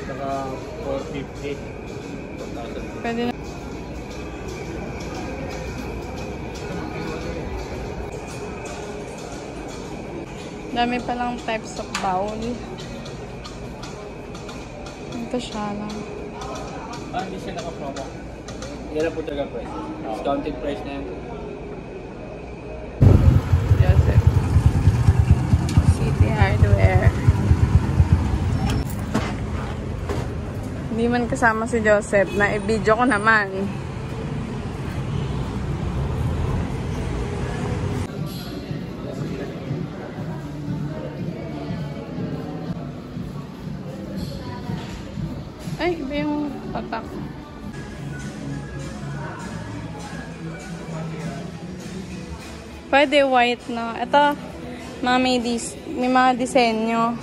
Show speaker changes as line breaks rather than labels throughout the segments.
Saka 450.
Pwede na. Dami palang types of bowl. Ito siya lang.
Hindi siya naka-promo. Yan lang po talaga price. Discounted price na yan.
Joseph. City Hardware. Hindi man kasama si Joseph. Na-video ko naman. Ay, iba yung tatak. Pwede white, no? Ito, may mga disenyo.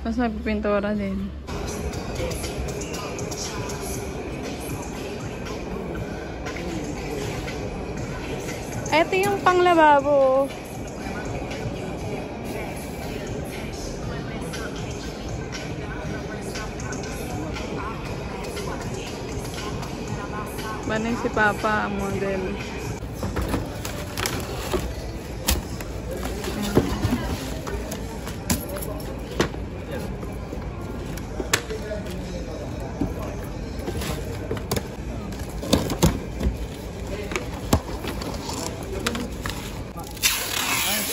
Mas may pintura din. Ito yung panglababo. Banay si Papa ang model.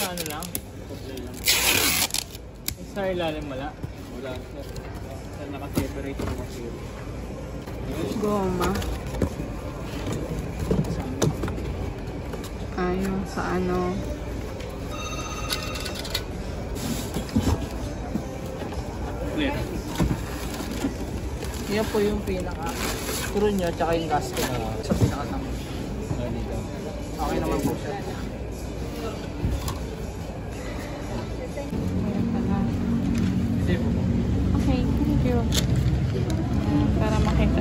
Sa ano lang? Sa ilalim wala? Wala. Sa naka-separate yung material.
Goma. Ayun sa ano.
Clear. Yan po yung pinaka-screw nyo tsaka yung gasket sa pinaka-tamang. Dito. Okay naman po siya.
Okay, thank you. Para makita